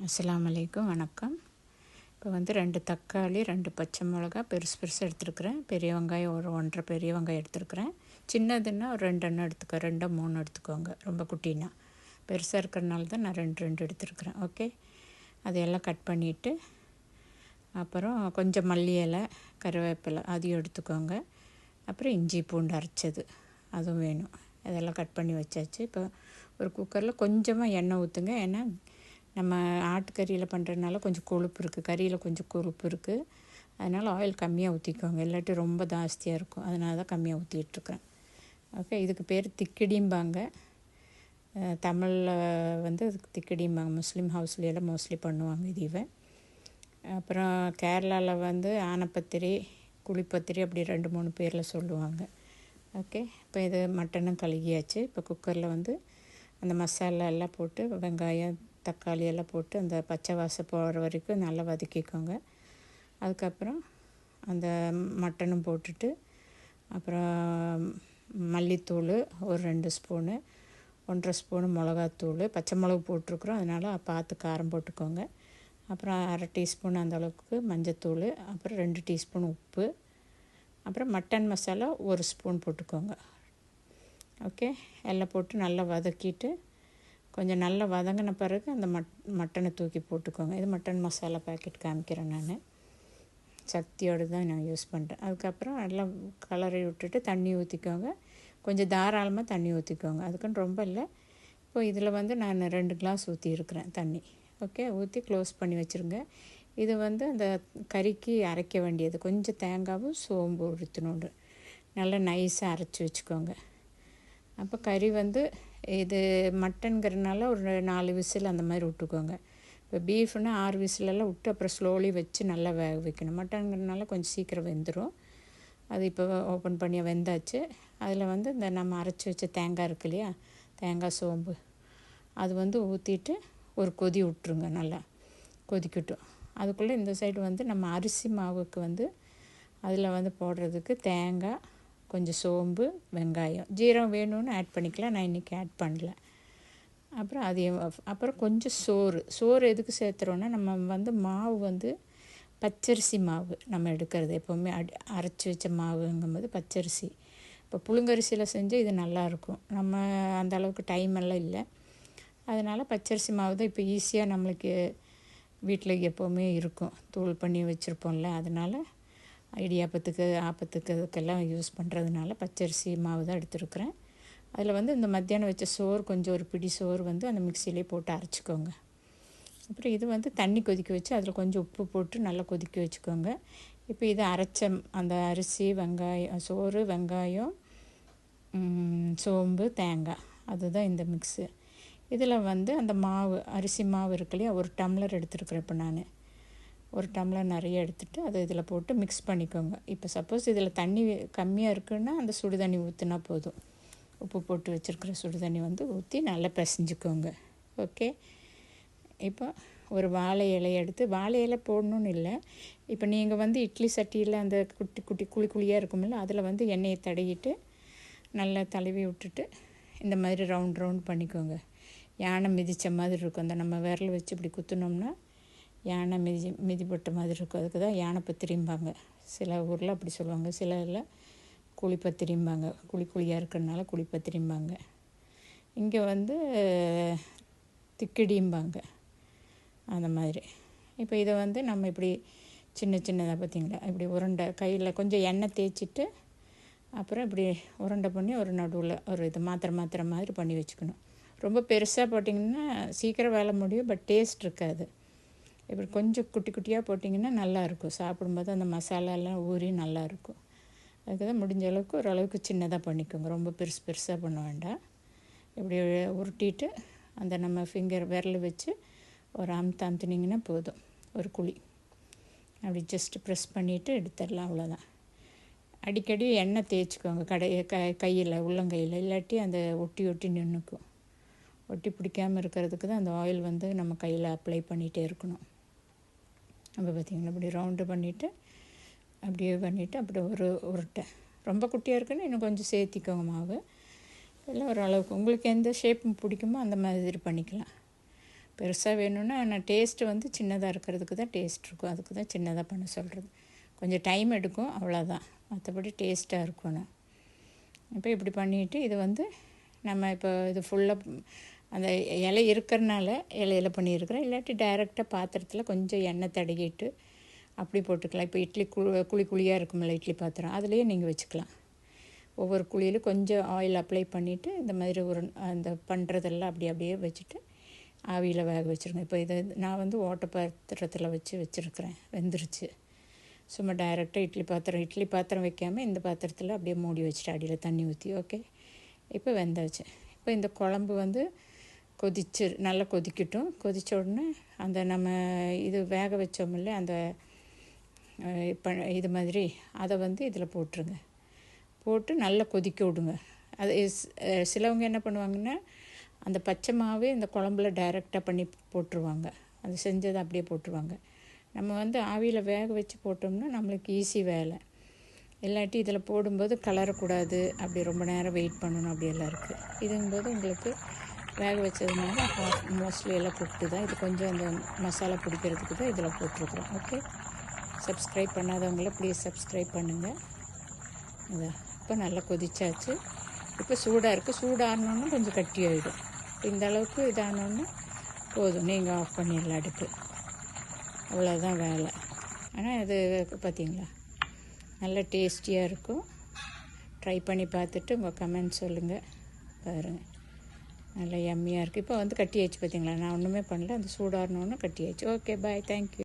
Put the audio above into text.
அஸ்ஸலாமு அலைக்கும், வணக்கம். இப்போ வந்து 2 தக்காளி, 2 பச்சை மிளகா பெருசு பெருசாக எடுத்துருக்குறேன். பெரிய வெங்காயம் ஒரு 1 1/2 பெரிய வெங்காயம் எடுத்துருக்குறேன். சின்னதுன்னா ஒரு 2 எண்ணம் எடுத்துக்கோ, 2 3 எடுத்துக்கோங்க. ரொம்ப குட்டினா பெருசாக இருக்கிறனால தான் நான் 2 எடுத்துருக்குறேன். ஓகே, அதையெல்லாம் கட் பண்ணிவிட்டு அப்புறம் கொஞ்சம் மல்லி இலை, கருவேப்பிலை அதையும் எடுத்துக்கோங்க. அப்புறம் இஞ்சி பூண்டு அரைச்சது அதுவும் வேணும். இதெல்லாம் கட் பண்ணி வச்சாச்சு. இப்போ ஒரு குக்கரில் கொஞ்சமாக எண்ணெய் ஊற்றுங்க. ஏன்னா நம்ம ஆட்டுக்கறியில் பண்ணுறதுனால கொஞ்சம் கொழுப்பு இருக்குது, கறியில் கொஞ்சம் கொழுப்பு இருக்குது. அதனால் ஆயில் கம்மியாக ஊற்றிக்கோங்க, இல்லாட்டி ரொம்ப ஜாஸ்தியாக இருக்கும். அதனால தான் கம்மியாக ஊற்றிட்டுருக்குறேன். ஓகே, இதுக்கு பேர் திக்கிடிம்பாங்க. தமிழில் வந்து அதுக்கு திக்கிடிம்பாங்க. முஸ்லீம் ஹவுஸ்லையெல்லாம் மோஸ்ட்லி பண்ணுவாங்க இதுவே. அப்புறம் கேரளாவில் வந்து ஆனப்பத்திரி, குழிப்பத்திரி அப்படி 2 3 பேரில் சொல்லுவாங்க. ஓகே, இப்போ இது மட்டனும் கழுகியாச்சு. இப்போ குக்கரில் வந்து அந்த மசாலா எல்லாம் போட்டு வெங்காயம் தக்காளி எல்லாம் போட்டு அந்த பச்சை வாசம் போகிற வரைக்கும் நல்லா வதக்கிக்கோங்க. அதுக்கப்புறம் அந்த மட்டனும் போட்டுட்டு அப்புறம் மல்லித்தூள் ஒரு 2 ஸ்பூனு, 1 1/2 ஸ்பூனு மிளகாத்தூள், பச்சை மிளகு போட்டிருக்குறோம் அதனால் பார்த்து காரம் போட்டுக்கோங்க. அப்புறம் 1/2 டீஸ்பூன் அந்தளவுக்கு மஞ்சத்தூள், அப்புறம் 2 டீஸ்பூன் உப்பு, அப்புறம் மட்டன் மசாலா 1 ஸ்பூன் போட்டுக்கோங்க. ஓகே, எல்லாம் போட்டு நல்லா வதக்கிட்டு கொஞ்சம் நல்லா வதங்கின பிறகு அந்த மட்டனை தூக்கி போட்டுக்கோங்க. இது மட்டன் மசாலா பேக்கெட் காமிக்கிறேன், நான் சக்தியோடு தான் நான் யூஸ் பண்ணுறேன். அதுக்கப்புறம் எல்லாம் கலரை விட்டுட்டு தண்ணி ஊற்றிக்கோங்க. கொஞ்சம் தாராளமாக தண்ணி ஊற்றிக்கோங்க, அதுக்குன்னு ரொம்ப இல்லை. இப்போ இதில் வந்து நான் 2 கிளாஸ் ஊற்றிருக்கிறேன் தண்ணி. ஓகே, ஊற்றி க்ளோஸ் பண்ணி வச்சுருங்க. இது வந்து அந்த கறிக்கு அரைக்க வேண்டியது. கொஞ்சம் தேங்காவும் சோம்பு உறுத்தினோண்டு நல்லா நைஸாக அரைச்சி வச்சுக்கோங்க. அப்போ கறி வந்து இது மட்டன்கிறதுனால ஒரு 4 விசில் அந்த மாதிரி விட்டுக்கோங்க. இப்போ பீஃப்னா 6 விசிலெல்லாம் விட்டு அப்புறம் ஸ்லோலி வச்சு நல்லா வேக வைக்கணும். மட்டன்கிறதுனால கொஞ்சம் சீக்கிரம் வெந்துடும். அது இப்போ ஓப்பன் பண்ணி வெந்தாச்சு. அதில் வந்து இந்த நம்ம அரைச்சி வச்ச தேங்காய் இருக்கு இல்லையா, தேங்காய் சோம்பு அது வந்து ஊற்றிட்டு ஒரு கொதி விட்டுருங்க, நல்லா கொதிக்கட்டும். அதுக்குள்ளே இந்த சைடு வந்து நம்ம அரிசி மாவுக்கு வந்து அதில் வந்து போடுறதுக்கு தேங்காய், கொஞ்சம் சோம்பு, வெங்காயம், ஜீரகம் வேணும்னு ஆட் பண்ணிக்கலாம். நான் இன்றைக்கி ஆட் பண்ணல. அப்புறம் அதையும் அப்புறம் கொஞ்சம் சோறு எதுக்கு சேர்த்துறோன்னா, நம்ம வந்து மாவு வந்து பச்சரிசி மாவு நம்ம எடுக்கிறது எப்போவுமே அரைச்சி வச்ச மாவுங்கும்போது பச்சரிசி. இப்போ புழுங்கரிசியில் செஞ்சு இது நல்லாயிருக்கும். நம்ம அந்த அளவுக்கு டைம் எல்லாம் இல்லை, அதனால் பச்சரிசி மாவு தான் இப்போ ஈஸியாக நம்மளுக்கு வீட்டில் எப்போவுமே இருக்கும், தூள் பண்ணி வச்சுருப்போம்ல. அதனால் இடியாப்பத்துக்கு ஆப்பத்துக்கு அதுக்கெல்லாம் யூஸ் பண்ணுறதுனால பச்சரிசி மாவு தான் எடுத்துருக்குறேன். அதில் வந்து இந்த மத்தியானம் வச்ச சோறு கொஞ்சம் ஒரு பிடி சோறு வந்து அந்த மிக்சியிலே போட்டு அரைச்சிக்கோங்க. அப்புறம் இது வந்து தண்ணி கொதிக்க வச்சு அதில் கொஞ்சம் உப்பு போட்டு நல்லா கொதிக்க வச்சுக்கோங்க. இப்போ இது அரைச்ச அந்த அரிசி, வெங்காயம், சோறு, வெங்காயம், சோம்பு, தேங்காய், அதுதான் இந்த மிக்ஸு. இதில் வந்து அந்த மாவு அரிசி மாவு இருக்கு இல்லையா, 1 டம்ளர் எடுத்துருக்குறேன். இப்போ நான் 1 டம்ளர் நிறைய எடுத்துகிட்டு அதை இதில் போட்டு மிக்ஸ் பண்ணிக்கோங்க. இப்போ சப்போஸ் இதில் தண்ணி கம்மியாக இருக்குன்னா அந்த சுடு தண்ணி ஊற்றினா போதும். உப்பு போட்டு வச்சுருக்கிற சுடு தண்ணி வந்து ஊற்றி நல்லா பிசைஞ்சிக்கோங்க. ஓகே, இப்போ ஒரு வாழை இலையை எடுத்து, வாழை இலை போடணுன்னு இல்லை, இப்போ நீங்கள் வந்து இட்லி சட்டியில் அந்த குட்டி குட்டி குழி குழியாக இருக்குமில்ல, அதில் வந்து எண்ணெயை தடவிட்டு நல்லா தடவி விட்டுட்டு இந்த மாதிரி ரவுண்ட் பண்ணிக்கோங்க. யானை மிதித்த மாதிரி இருக்கும். அந்த நம்ம விரல் வச்சு இப்படி குத்துனோம்னா யானை மிதிப்பட்ட மாதிரி இருக்கும். அதுக்கு தான் யானை பத்திரிம்பாங்க. சில ஊரில் அப்படி சொல்லுவாங்க, சில இதில் குழிப்பத்திரிம்பாங்க. குழியாக இருக்கிறதுனால குழிப்பத்திரிம்பாங்க. இங்கே வந்து திக்கிடிம்பாங்க அந்த மாதிரி. இப்போ இதை வந்து நம்ம இப்படி சின்னதாக பார்த்திங்களா, இப்படி உருண்டை கையில் கொஞ்சம் எண்ணெய் தேய்ச்சிட்டு அப்புறம் இப்படி உருண்டை பண்ணி ஒரு நடுவில் ஒரு இது மாத்திரை மாதிரி பண்ணி வச்சுக்கணும். ரொம்ப பெருசாக போட்டிங்கன்னா சீக்கிரம் வேலை முடியும், பட் டேஸ்ட் இருக்காது. இப்படி கொஞ்சம் குட்டி குட்டியாக போட்டிங்கன்னா நல்லாயிருக்கும், சாப்பிடும்போது அந்த மசாலாலாம் ஊறி நல்லாயிருக்கும். அதுக்கு தான் முடிஞ்ச அளவுக்கு ஓரளவுக்கு சின்னதாக பண்ணிக்கோங்க, ரொம்ப பெருசாக பண்ண வேண்டாம். இப்படி உருட்டிட்டு அந்த நம்ம விரல் வச்சு ஒரு அமுத்தினீங்கன்னா போதும், ஒரு குழி அப்படி ஜஸ்ட்டு ப்ரெஸ் பண்ணிவிட்டு எடுத்துடலாம், அவ்வளோதான். அடிக்கடி எண்ணெய் தேய்ச்சிக்கோங்க கையில், உள்ளங்கையில், இல்லாட்டி அந்த ஒட்டி நின்றுக்கும். ஒட்டி பிடிக்காமல் இருக்கிறதுக்கு தான் அந்த ஆயில் வந்து நம்ம கையில் அப்ளை பண்ணிகிட்டே இருக்கணும். அப்போ பார்த்திங்கன்னா இப்படி ரவுண்டு பண்ணிவிட்டு அப்படியே பண்ணிவிட்டு அப்படி ஒரு உருட்டை. ரொம்ப குட்டியாக இருக்குன்னு இன்னும் கொஞ்சம் சேர்த்திக்கோங்க மாவு. இல்லை ஓரளவுக்கு உங்களுக்கு எந்த ஷேப் பிடிக்குமோ அந்த மாதிரி பண்ணிக்கலாம். பெருசாக வேணும்னா நான் டேஸ்ட்டு வந்து சின்னதாக இருக்கிறதுக்கு தான் டேஸ்ட் இருக்கும், அதுக்கு தான் சின்னதாக பண்ண சொல்கிறது. கொஞ்சம் டைம் எடுக்கும் அவ்வளோதான், மற்றபடி டேஸ்ட்டாக இருக்கணும். இப்போ இப்படி பண்ணிவிட்டு இது வந்து நம்ம இப்போ இது ஃபுல்லாக அந்த இலை இருக்கிறனால இலையில பண்ணியிருக்கிறேன். இல்லாட்டி டைரெக்டாக பாத்திரத்தில் கொஞ்சம் எண்ணெய் தடவிட்டு அப்படி போட்டுக்கலாம். இப்போ இட்லி குழி குழியாக இருக்குமில்ல இட்லி பாத்திரம், அதுலேயே நீங்கள் வச்சுக்கலாம். ஒவ்வொரு குழியிலும் கொஞ்சம் ஆயில் அப்ளை பண்ணிவிட்டு இந்த மாதிரி ஒரு அந்த பண்ணுறதெல்லாம் அப்படியே வச்சுட்டு ஆவியில் வேக வச்சுருங்க. இப்போ இதை நான் வந்து ஓட்டை பாத்திரத்தில் வச்சுருக்கிறேன், வெந்துருச்சு. சும்மா டைரெக்டாக இட்லி பாத்திரம் வைக்காமல் இந்த பாத்திரத்தில் அப்படியே மூடி வச்சுட்டு அடியில் தண்ணி ஊற்றி. ஓகே, இப்போ வெந்தாச்சு. இப்போ இந்த குழம்பு வந்து நல்லா கொதிக்கட்டும். கொதித்த உடனே அந்த நம்ம இது வேக வச்சோமில்ல அந்த இது மாதிரி அதை வந்து இதில் போட்டுருங்க. போட்டு நல்லா கொதிக்க விடுங்க. அது சிலவங்க என்ன பண்ணுவாங்கன்னா அந்த பச்சை மாவே இந்த குழம்புல டைரெக்டாக பண்ணி போட்டுருவாங்க, அது செஞ்சதை அப்படியே போட்டுருவாங்க. நம்ம வந்து ஆவியில் வேக வச்சு போட்டோம்னா நம்மளுக்கு ஈஸி வேலை. இல்லாட்டி இதில் போடும்போது கலரக்கூடாது, அப்படி ரொம்ப நேரம் வெயிட் பண்ணணும், அப்படியெல்லாம் இருக்குது. இதுங்கும்போது உங்களுக்கு வேக வச்சதுனால மோஸ்ட்லி எல்லாம் குக்கு தான். இது கொஞ்சம் அந்த மசாலா பிடிக்கிறதுக்கு தான் இதில் போட்டிருக்குறோம். ஓகே, சப்ஸ்கிரைப் பண்ணாதவங்கள ப்ளீஸ் சப்ஸ்கிரைப் பண்ணுங்கள். இதான் இப்போ நல்லா கொதிச்சாச்சு. இப்போ சூடாக இருக்குது, சூடாகணுன்னு கொஞ்சம் கட்டியாகிடும். இந்த அளவுக்கு இதானோன்னு போதும், நீங்கள் ஆஃப் பண்ணிடலாம் அடுப்பு. அவ்வளோதான் வேலை. ஆனால் இது பார்த்திங்களா நல்ல டேஸ்டியாக இருக்கும். ட்ரை பண்ணி பார்த்துட்டு உங்கள் கமெண்ட் சொல்லுங்கள். பாருங்கள், நல்லா யம்மியாக இருக்குது. இப்போ வந்து கட்டி ஆயிடுச்சு பார்த்திங்களா, நான் ஒன்றுமே பண்ணல, அந்த சூடாகணுன்னு கட்டி ஆயிடுச்சு. ஓகே, பாய், தேங்க்யூ.